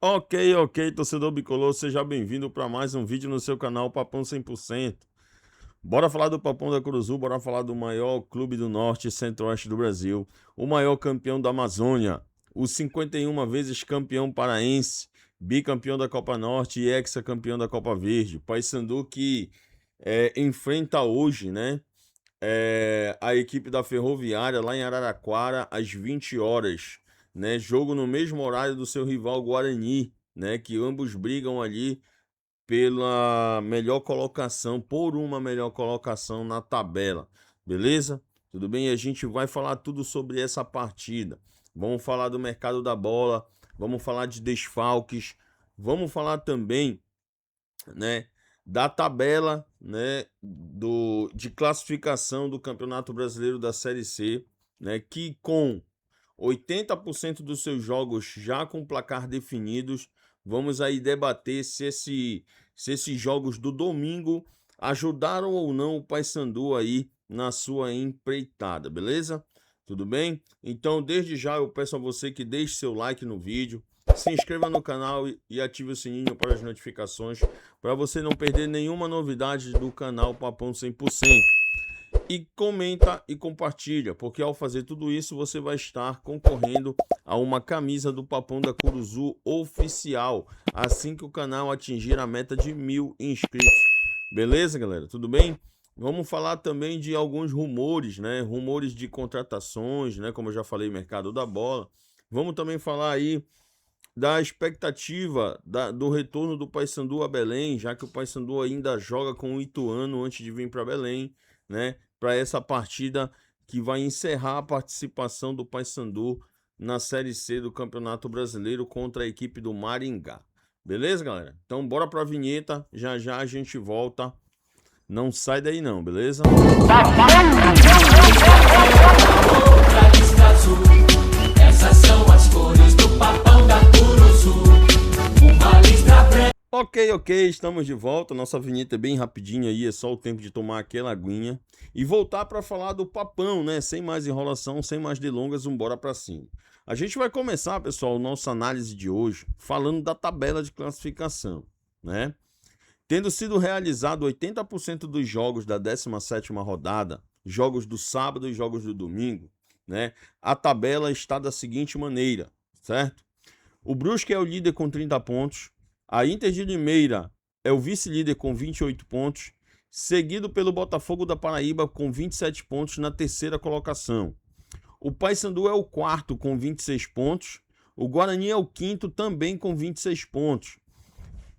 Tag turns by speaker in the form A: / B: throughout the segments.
A: Ok, torcedor bicolor, seja bem-vindo para mais um vídeo no seu canal Papão 100%. Bora falar do Papão da Curuzu, bora falar do maior clube do norte e centro-oeste do Brasil, o maior campeão da Amazônia, o 51 vezes campeão paraense, bicampeão da Copa Norte e hexacampeão da Copa Verde. Paysandu que enfrenta hoje, né, a equipe da Ferroviária lá em Araraquara às 20 horas, né? Jogo no mesmo horário do seu rival Guarani, né? Que ambos brigam ali pela melhor colocação, por uma melhor colocação na tabela, beleza? Tudo bem? E a gente vai falar tudo sobre essa partida. Vamos falar do mercado da bola, vamos falar de desfalques, vamos falar também, né, da tabela, né, de classificação do Campeonato Brasileiro da Série C, né, que com 80% dos seus jogos já com placar definidos, vamos aí debater se esses jogos do domingo ajudaram ou não o Paysandu aí na sua empreitada, beleza? Tudo bem? Então, desde já eu peço a você que deixe seu like no vídeo, se inscreva no canal e ative o sininho para as notificações, para você não perder nenhuma novidade do canal Papão 100%. E comenta e compartilha, porque ao fazer tudo isso você vai estar concorrendo a uma camisa do Papão da Curuzu oficial, assim que o canal atingir a meta de 1000 inscritos. Beleza, galera? Tudo bem? Vamos falar também de alguns rumores, né? Rumores de contratações, né? Como eu já falei, mercado da bola. Vamos também falar aí da expectativa do retorno do Paysandu a Belém, já que o Paysandu ainda joga com o Ituano antes de vir para Belém, né? Para essa partida que vai encerrar a participação do Paysandu na Série C do Campeonato Brasileiro contra a equipe do Maringá. Beleza, galera? Então bora para a vinheta, já já a gente volta. Não sai daí não, beleza?
B: Essas são as cores do Papão da Curuzu. Uma listra branca.
A: Ok, estamos de volta. Nossa vinheta é bem rapidinha aí, é só o tempo de tomar aquela aguinha e voltar para falar do Papão, né? Sem mais enrolação, sem mais delongas, bora para cima. A gente vai começar, pessoal, nossa análise de hoje falando da tabela de classificação, né? Tendo sido realizado 80% dos jogos da 17ª rodada, jogos do sábado e jogos do domingo, né? A tabela está da seguinte maneira, certo? O Brusque é o líder com 30 pontos, a Inter de Limeira é o vice-líder com 28 pontos, seguido pelo Botafogo da Paraíba com 27 pontos na terceira colocação. O Paysandu é o quarto com 26 pontos, o Guarani é o quinto também com 26 pontos,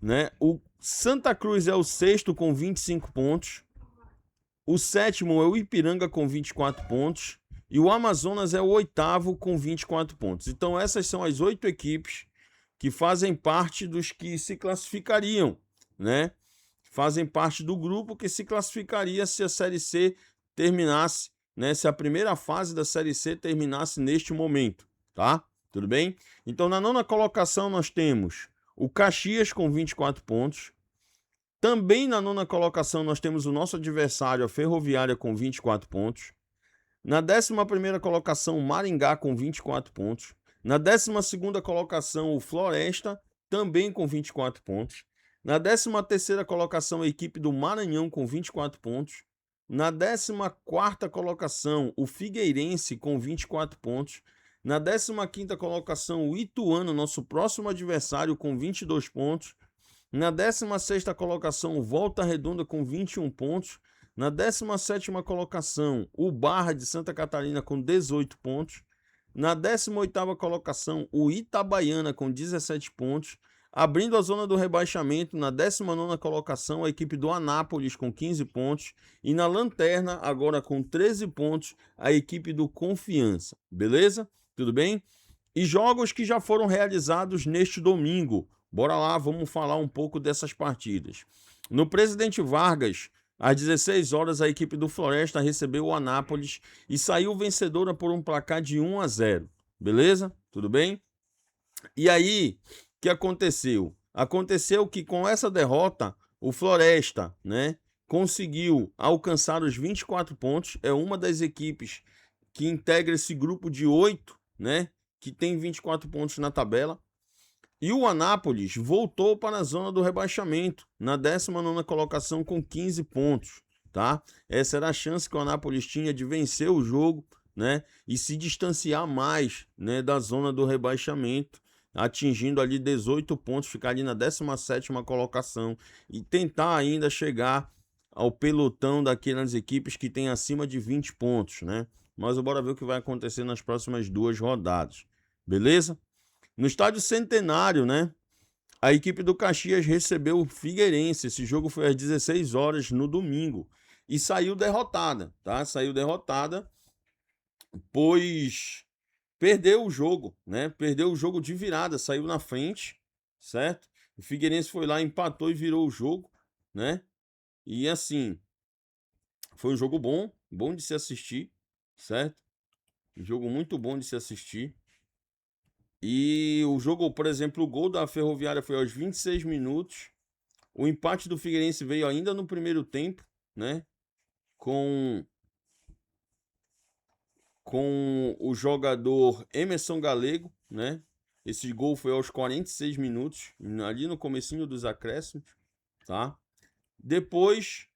A: né? O Santa Cruz é o sexto com 25 pontos, o sétimo é o Ipiranga com 24 pontos e o Amazonas é o oitavo com 24 pontos. Então essas são as 8 equipes que fazem parte dos que se classificariam, né? Fazem parte do grupo que se classificaria se a Série C terminasse, né? Se a primeira fase da Série C terminasse neste momento, tá? Tudo bem? Então na nona colocação nós temos o Caxias com 24 pontos. Também na nona colocação nós temos o nosso adversário, a Ferroviária, com 24 pontos. Na 11ª colocação, o Maringá, com 24 pontos. Na 12ª colocação, o Floresta, também com 24 pontos. Na 13ª colocação, a equipe do Maranhão, com 24 pontos. Na 14ª colocação, o Figueirense, com 24 pontos. Na 15ª colocação, o Ituano, nosso próximo adversário, com 22 pontos. Na 16ª colocação, o Volta Redonda, com 21 pontos. Na 17ª colocação, o Barra de Santa Catarina, com 18 pontos. Na 18ª colocação, o Itabaiana, com 17 pontos. Abrindo a zona do rebaixamento, na 19ª colocação, a equipe do Anápolis, com 15 pontos. E na lanterna, agora com 13 pontos, a equipe do Confiança. Beleza? Tudo bem? E jogos que já foram realizados neste domingo. Bora lá, vamos falar um pouco dessas partidas. No Presidente Vargas, às 16 horas, a equipe do Floresta recebeu o Anápolis e saiu vencedora por um placar de 1-0. Beleza? Tudo bem? E aí, o que aconteceu? Aconteceu que com essa derrota, o Floresta, né, conseguiu alcançar os 24 pontos. É uma das equipes que integra esse grupo de 8, né, que tem 24 pontos na tabela. E o Anápolis voltou para a zona do rebaixamento, na 19ª colocação com 15 pontos, tá? Essa era a chance que o Anápolis tinha de vencer o jogo, né? E se distanciar mais, né, da zona do rebaixamento, atingindo ali 18 pontos, ficar ali na 17ª colocação e tentar ainda chegar ao pelotão daquelas equipes que tem acima de 20 pontos, né? Mas bora ver o que vai acontecer nas próximas 2 rodadas, beleza? No estádio Centenário, né? A equipe do Caxias recebeu o Figueirense. Esse jogo foi às 16 horas no domingo e saiu derrotada, tá? Saiu derrotada, pois perdeu o jogo, né? Perdeu o jogo de virada, saiu na frente, certo? O Figueirense foi lá, empatou e virou o jogo, né? E assim, foi um jogo bom, bom de se assistir, certo? Um jogo muito bom de se assistir. E o jogo, por exemplo, o gol da Ferroviária foi aos 26 minutos. O empate do Figueirense veio ainda no primeiro tempo, né? Com o jogador Emerson Galego, né? Esse gol foi aos 46 minutos, ali no comecinho dos acréscimos, tá? Depois,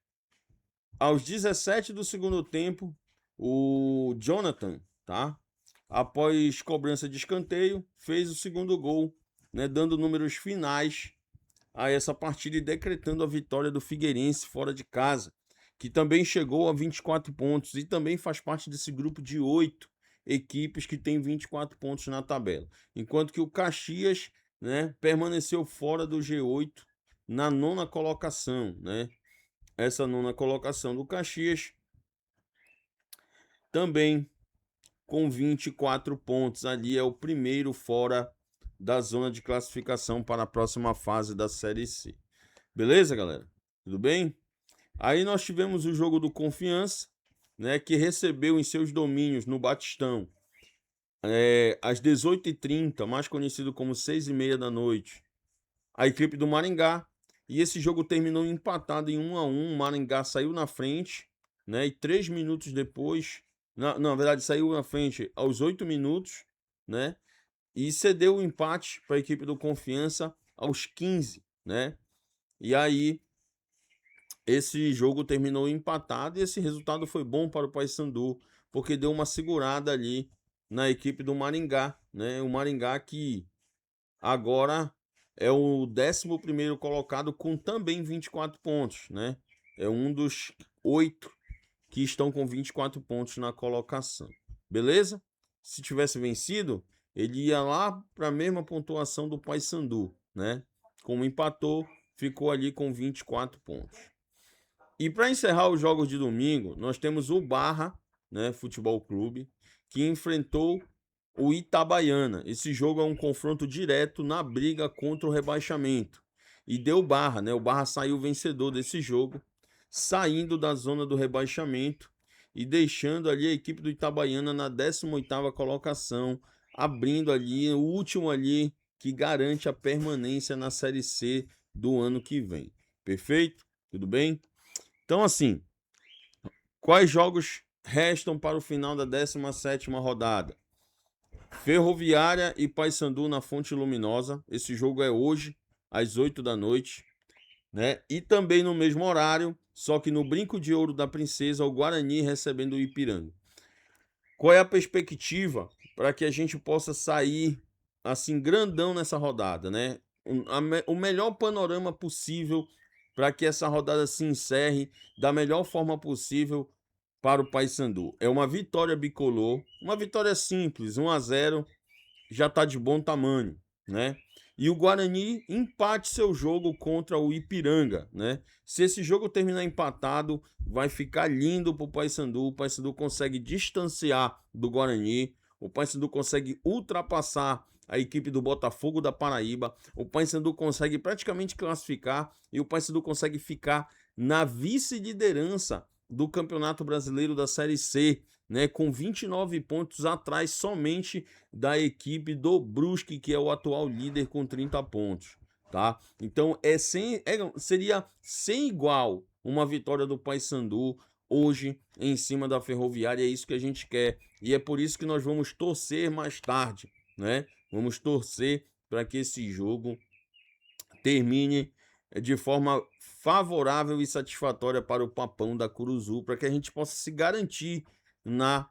A: aos 17 do segundo tempo, o Jonathan, tá? Após cobrança de escanteio, fez o segundo gol, né? Dando números finais a essa partida e decretando a vitória do Figueirense fora de casa, que também chegou a 24 pontos e também faz parte desse grupo de 8 equipes que tem 24 pontos na tabela. Enquanto que o Caxias, né, permaneceu fora do G8 na 9ª colocação, né? Essa 9ª colocação do Caxias também com 24 pontos. Ali é o primeiro fora da zona de classificação para a próxima fase da Série C. Beleza, galera? Tudo bem? Aí nós tivemos o jogo do Confiança, né, que recebeu em seus domínios no Batistão, às 18h30, mais conhecido como 6h30 da noite, a equipe do Maringá. E esse jogo terminou empatado em 1-1. O Maringá saiu na frente, né, e 3 minutos depois, na verdade saiu na frente aos 8 minutos, né, e cedeu o empate para a equipe do Confiança aos 15, né? E aí esse jogo terminou empatado e esse resultado foi bom para o Paysandu, porque deu uma segurada ali na equipe do Maringá, né? O Maringá que agora é o 11º colocado com também 24 pontos, né? É um dos 8 que estão com 24 pontos na colocação. Beleza? Se tivesse vencido, ele ia lá para a mesma pontuação do Paysandu, né? Como empatou, ficou ali com 24 pontos. E para encerrar os jogos de domingo, nós temos o Barra, né, Futebol Clube, que enfrentou o Itabaiana. Esse jogo é um confronto direto na briga contra o rebaixamento. E deu Barra, né? O Barra saiu vencedor desse jogo, saindo da zona do rebaixamento e deixando ali a equipe do Itabaiana na 18ª colocação, abrindo ali o último ali que garante a permanência na Série C do ano que vem. Perfeito? Tudo bem? Então, assim, quais jogos restam para o final da 17ª rodada? Ferroviária e Paysandu na Fonte Luminosa. Esse jogo é hoje, às 8 da noite, né? E também no mesmo horário, só que no Brinco de Ouro da Princesa, o Guarani recebendo o Ipiranga. Qual é a perspectiva para que a gente possa sair assim grandão nessa rodada, né? O melhor panorama possível para que essa rodada se encerre da melhor forma possível para o Paysandu. É uma vitória bicolor, uma vitória simples, 1-0, já está de bom tamanho, né? E o Guarani empate seu jogo contra o Ipiranga, né? Se esse jogo terminar empatado, vai ficar lindo para o Paysandu. O Paysandu consegue distanciar do Guarani, o Paysandu consegue ultrapassar a equipe do Botafogo da Paraíba, o Paysandu consegue praticamente classificar e o Paysandu consegue ficar na vice-liderança do Campeonato Brasileiro da Série C, né, com 29 pontos atrás somente da equipe do Brusque, que é o atual líder com 30 pontos, tá? Então seria sem igual uma vitória do Paysandu hoje em cima da Ferroviária, é isso que a gente quer e é por isso que nós vamos torcer mais tarde, né? Vamos torcer para que esse jogo termine de forma favorável e satisfatória para o Papão da Curuzu, para que a gente possa se garantir na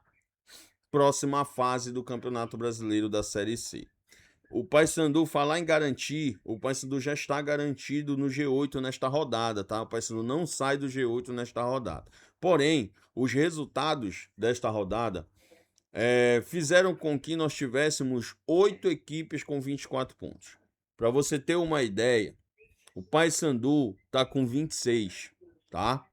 A: próxima fase do Campeonato Brasileiro da Série C. O Paysandu, falar em garantir, o Paysandu já está garantido no G8 nesta rodada, tá? O Paysandu não sai do G8 nesta rodada. Porém, os resultados desta rodada fizeram com que nós tivéssemos 8 equipes com 24 pontos. Para você ter uma ideia, o Paysandu está com 26, tá?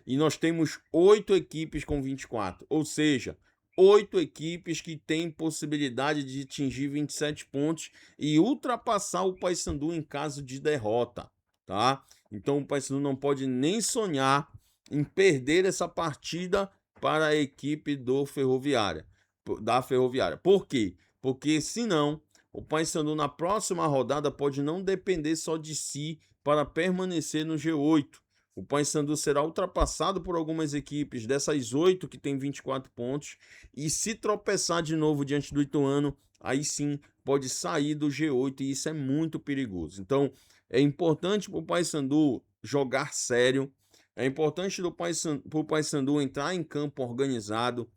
A: E nós temos 8 equipes com 24, ou seja, 8 equipes que têm possibilidade de atingir 27 pontos e ultrapassar o Paysandu em caso de derrota, tá? Então o Paysandu não pode nem sonhar em perder essa partida para a equipe da Ferroviária. Por quê? Porque senão o Paysandu na próxima rodada pode não depender só de si para permanecer no G8. O Paysandu será ultrapassado por algumas equipes dessas 8 que tem 24 pontos e se tropeçar de novo diante do Ituano, aí sim pode sair do G8 e isso é muito perigoso. Então é importante para o Paysandu jogar sério, é importante para o Paysandu entrar em campo organizado,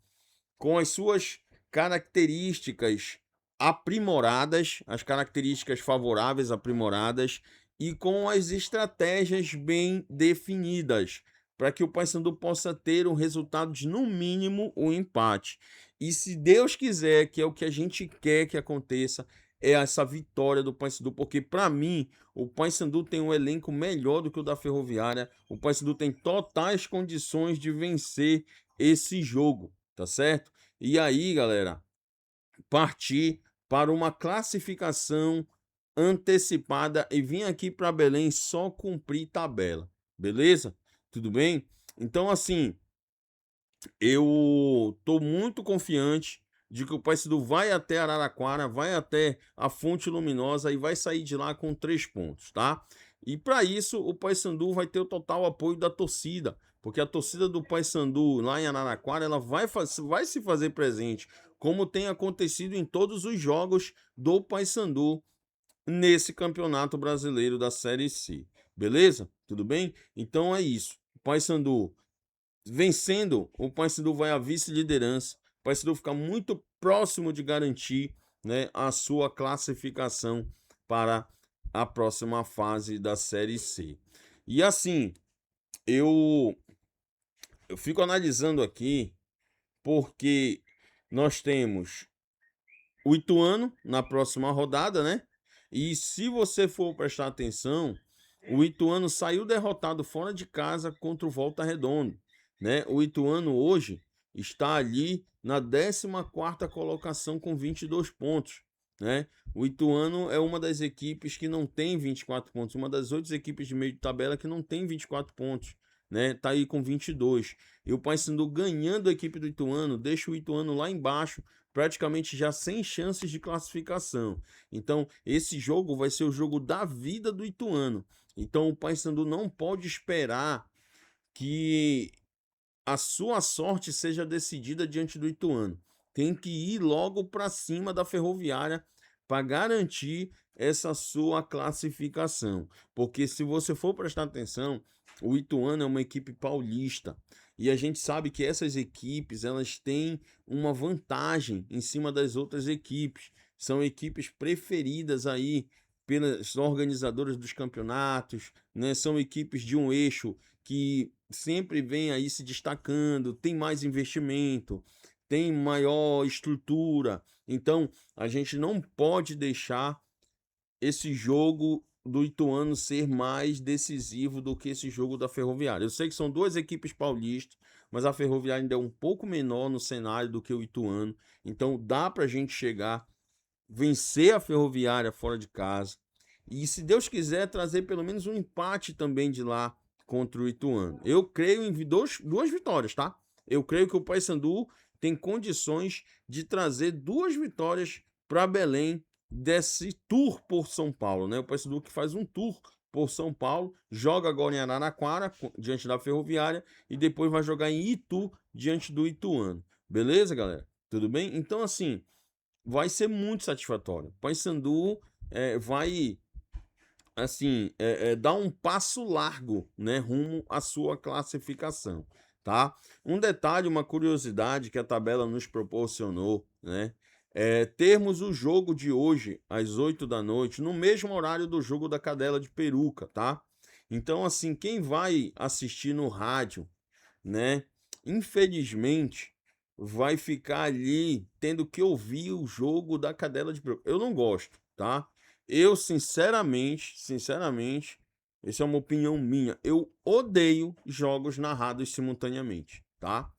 A: com as suas características aprimoradas, as características favoráveis aprimoradas e com as estratégias bem definidas, para que o Paysandu possa ter um resultado de, no mínimo, um empate. E se Deus quiser, que é o que a gente quer que aconteça, é essa vitória do Paysandu, porque para mim, o Paysandu tem um elenco melhor do que o da Ferroviária, o Paysandu tem totais condições de vencer esse jogo, tá certo? E aí, galera, partir para uma classificação antecipada e vim aqui para Belém só cumprir tabela, beleza? Tudo bem? Então, assim, eu tô muito confiante de que o Paysandu vai até Araraquara, vai até a Fonte Luminosa e vai sair de lá com 3 pontos, tá? E para isso, o Paysandu vai ter o total apoio da torcida, porque a torcida do Paysandu lá em Araraquara, ela vai se fazer presente, como tem acontecido em todos os jogos do Paysandu nesse Campeonato Brasileiro da Série C. Beleza? Tudo bem? Então é isso. O Paysandu vencendo, o Paysandu vai à vice-liderança. O Paysandu fica muito próximo de garantir, né, a sua classificação para a próxima fase da Série C. E assim, eu fico analisando aqui porque nós temos o Ituano na próxima rodada, né? E se você for prestar atenção, o Ituano saiu derrotado fora de casa contra o Volta Redonda, né? O Ituano hoje está ali na 14ª colocação com 22 pontos, né? O Ituano é uma das equipes que não tem 24 pontos, uma das 8 equipes de meio de tabela que não tem 24 pontos, né? Tá aí com 22. E o Paysandu ganhando a equipe do Ituano, deixa o Ituano lá embaixo, praticamente já sem chances de classificação. Então, esse jogo vai ser o jogo da vida do Ituano. Então, o Paysandu não pode esperar que a sua sorte seja decidida diante do Ituano. Tem que ir logo para cima da Ferroviária para garantir essa sua classificação. Porque se você for prestar atenção, o Ituano é uma equipe paulista. E a gente sabe que essas equipes, elas têm uma vantagem em cima das outras equipes. São equipes preferidas aí pelas organizadoras dos campeonatos, né? São equipes de um eixo que sempre vem aí se destacando, tem mais investimento, tem maior estrutura. Então, a gente não pode deixar esse jogo do Ituano ser mais decisivo do que esse jogo da Ferroviária. Eu sei que são 2 equipes paulistas, mas a Ferroviária ainda é um pouco menor no cenário do que o Ituano. Então dá pra gente chegar, vencer a Ferroviária fora de casa e, se Deus quiser, trazer pelo menos um empate também de lá contra o Ituano. Eu creio em duas vitórias, tá? Eu creio que o Paysandu tem condições de trazer 2 vitórias para Belém desse tour por São Paulo, né? O Paysandu que faz um tour por São Paulo, joga agora em Araraquara, diante da Ferroviária, e depois vai jogar em Itu, diante do Ituano. Beleza, galera? Tudo bem? Então, assim, vai ser muito satisfatório. O Paysandu vai assim, dar um passo largo, né, rumo à sua classificação, tá? Um detalhe, uma curiosidade que a tabela nos proporcionou, né, é termos o jogo de hoje às 8 da noite, no mesmo horário do jogo da Cadela de Peruca, tá? Então, assim, quem vai assistir no rádio, né, infelizmente, vai ficar ali tendo que ouvir o jogo da Cadela de Peruca. Eu não gosto, tá? Eu, sinceramente, essa é uma opinião minha. Eu odeio jogos narrados simultaneamente, tá?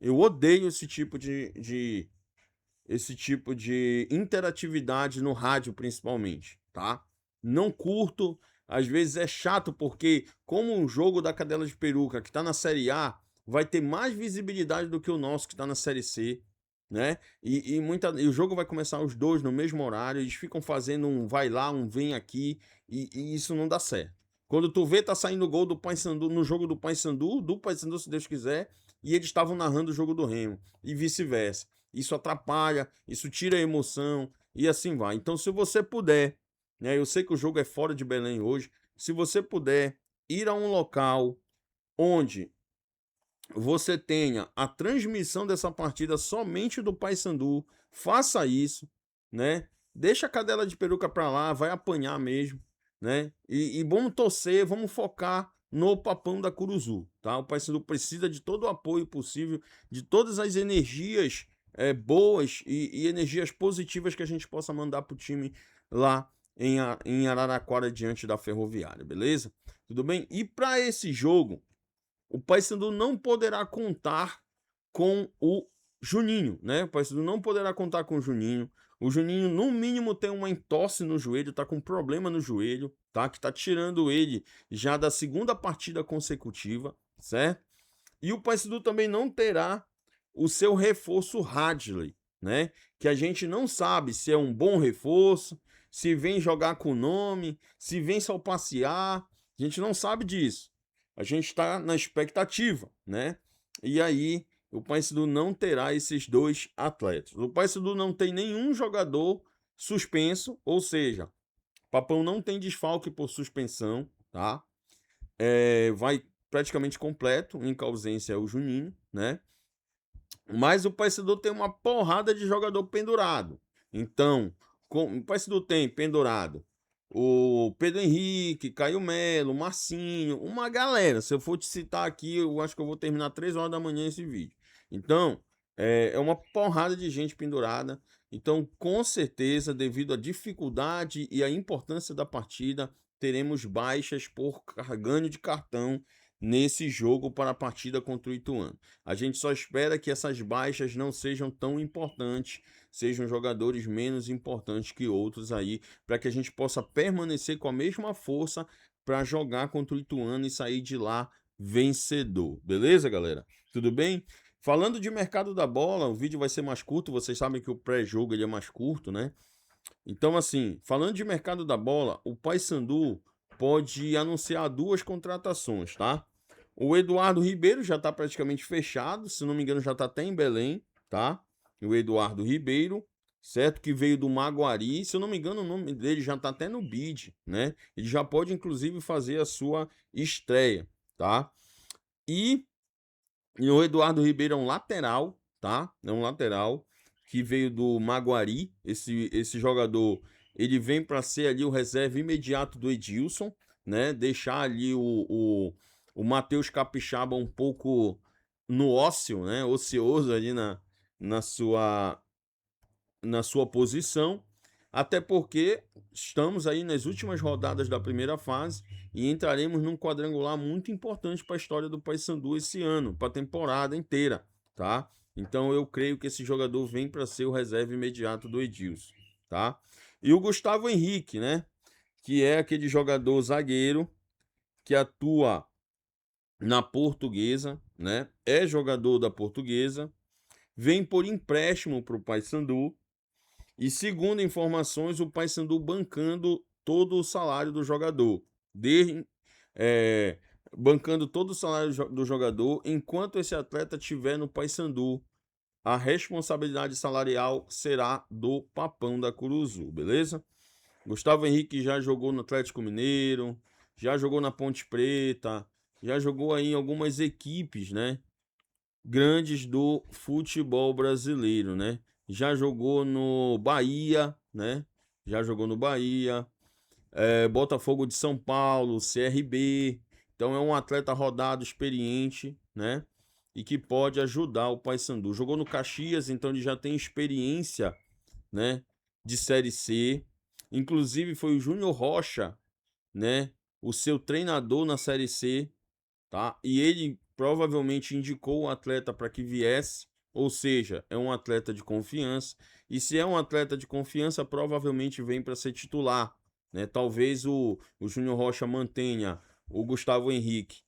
A: Eu odeio esse tipo de interatividade no rádio, principalmente, tá? Não curto, às vezes é chato, porque como um jogo da Cadela de Peruca, que tá na Série A, vai ter mais visibilidade do que o nosso, que tá na Série C, né? E o jogo vai começar os dois no mesmo horário, eles ficam fazendo um vai lá, um vem aqui, e isso não dá certo. Quando tu vê, tá saindo gol do Paysandu, no jogo do Paysandu, se Deus quiser, e eles estavam narrando o jogo do Remo, e vice-versa. Isso atrapalha, isso tira a emoção, e assim vai. Então, se você puder, né? Eu sei que o jogo é fora de Belém hoje, se você puder ir a um local onde você tenha a transmissão dessa partida somente do Paysandu, faça isso, né? Deixa a Cadela de Peruca para lá, vai apanhar mesmo, né? E vamos torcer, vamos focar no Papão da Curuzu, tá? O Paysandu precisa de todo o apoio possível, de todas as energias boas e energias positivas que a gente possa mandar pro time lá em Araraquara, diante da Ferroviária, beleza? Tudo bem? E para esse jogo, o Paysandu não poderá contar com o Juninho, né? O Paysandu não poderá contar com o Juninho. O Juninho, no mínimo, tem uma entorse no joelho, tá com problema no joelho, tá? Que tá tirando ele já da segunda partida consecutiva, certo? E o Paysandu também não terá o seu reforço Hadley, né? Que a gente não sabe se é um bom reforço, se vem jogar com o nome, se vem só passear. A gente não sabe disso. A gente está na expectativa, né? E aí o Paysandu não terá esses dois atletas. O Paysandu não tem nenhum jogador suspenso, ou seja, Papão não tem desfalque por suspensão, tá? Vai praticamente completo, em ausência é o Juninho, né? Mas o Paysandu tem uma porrada de jogador pendurado. Então, o Paysandu tem pendurado o Pedro Henrique, Caio Melo, Marcinho, uma galera. Se eu for te citar aqui, eu acho que eu vou terminar 3 horas da manhã esse vídeo. Então, é uma porrada de gente pendurada. Então, com certeza, devido à dificuldade e à importância da partida, teremos baixas por ganho de cartão nesse jogo para a partida contra o Ituano. A gente só espera que essas baixas não sejam tão importantes, sejam jogadores menos importantes que outros aí, para que a gente possa permanecer com a mesma força para jogar contra o Ituano e sair de lá vencedor. Beleza, galera? Tudo bem? Falando de mercado da bola, o vídeo vai ser mais curto, vocês sabem que o pré-jogo ele é mais curto, né? Então, assim, falando de mercado da bola, o Paysandu pode anunciar 2 contratações, tá? O Eduardo Ribeiro já está praticamente fechado, se não me engano já está até em Belém, tá? O Eduardo Ribeiro, certo? Que veio do Maguari, se eu não me engano o nome dele já está até no bid, né? Ele já pode inclusive fazer a sua estreia, tá? E o Eduardo Ribeiro é um lateral, tá? É um lateral que veio do Maguari. Esse jogador, ele vem para ser ali o reserva imediato do Edilson, né? Deixar ali o Matheus Capixaba um pouco no ócio, né? Ocioso ali na sua posição. Até porque estamos aí nas últimas rodadas da primeira fase e entraremos num quadrangular muito importante para a história do Paysandu esse ano, para a temporada inteira, tá? Então eu creio que esse jogador vem para ser o reserva imediato do Edilson, tá? E o Gustavo Henrique, né? Que é aquele jogador zagueiro que atua na Portuguesa, né? É jogador da Portuguesa, vem por empréstimo para o Paysandu. E segundo informações, o Paysandu bancando todo o salário do jogador. É, bancando todo o salário do jogador enquanto esse atleta estiver no Paysandu. A responsabilidade salarial será do Papão da Curuzu, beleza? Gustavo Henrique já jogou no Atlético Mineiro, já jogou na Ponte Preta, já jogou aí em algumas equipes, né? Grandes do futebol brasileiro, né? Já jogou no Bahia, né? Já jogou no Bahia, Botafogo de São Paulo, CRB. Então é um atleta rodado, experiente, né? E que pode ajudar o Paysandu. Jogou no Caxias, então ele já tem experiência, né? De Série C. Inclusive foi o Júnior Rocha, né? O seu treinador na Série C, tá? E ele provavelmente indicou o atleta para que viesse, ou seja, é um atleta de confiança. E se é um atleta de confiança, provavelmente vem para ser titular, né? Talvez o Júnior Rocha mantenha o Gustavo Henrique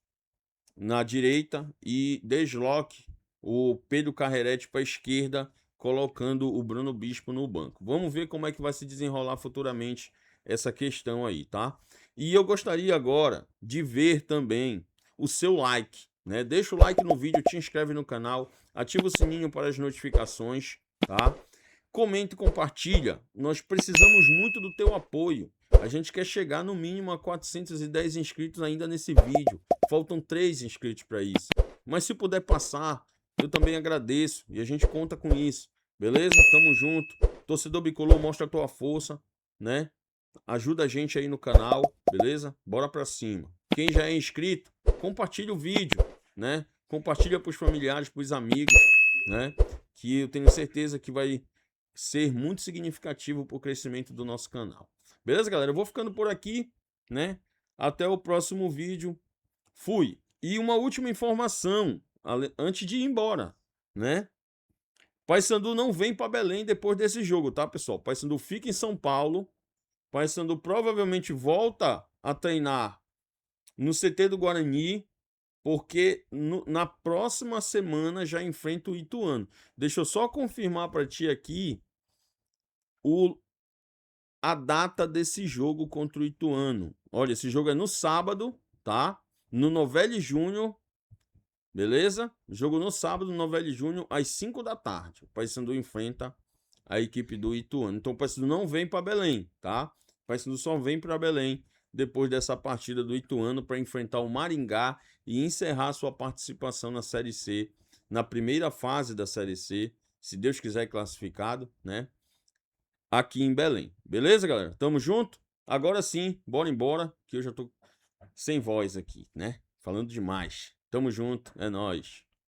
A: na direita e desloque o Pedro Carrerete para a esquerda, colocando o Bruno Bispo no banco. Vamos ver como é que vai se desenrolar futuramente essa questão aí, tá? E eu gostaria agora de ver também o seu like, né? Deixa o like no vídeo, te inscreve no canal, ativa o sininho para as notificações, tá? Comenta e compartilha. Nós precisamos muito do teu apoio. A gente quer chegar no mínimo a 410 inscritos ainda nesse vídeo. Faltam 3 inscritos para isso. Mas se puder passar, eu também agradeço. E a gente conta com isso. Beleza? Tamo junto. Torcedor Bicolor, mostra a tua força, né? Ajuda a gente aí no canal, beleza? Bora pra cima. Quem já é inscrito, compartilha o vídeo, né? Compartilha pros familiares, pros amigos, né? Que eu tenho certeza que vai ser muito significativo para o crescimento do nosso canal. Beleza, galera? Eu vou ficando por aqui, né? Até o próximo vídeo. Fui. E uma última informação, antes de ir embora, né? Paysandu não vem para Belém depois desse jogo, tá, pessoal? Paysandu fica em São Paulo. Paysandu provavelmente volta a treinar no CT do Guarani, porque na próxima semana já enfrenta o Ituano. Deixa eu só confirmar para ti aqui a data desse jogo contra o Ituano. Olha, esse jogo é no sábado, tá? No Novelli Júnior, beleza? Jogo no sábado, no Novelli Júnior, às 5 da tarde. O Paysandu enfrenta a equipe do Ituano. Então o Paysandu não vem para Belém, tá? O Paysandu só vem para Belém depois dessa partida do Ituano para enfrentar o Maringá e encerrar sua participação na Série C, na primeira fase da Série C, se Deus quiser classificado, né? Aqui em Belém. Beleza, galera? Tamo junto? Agora sim, bora embora, que eu já tô sem voz aqui, né? Falando demais. Tamo junto, é nóis.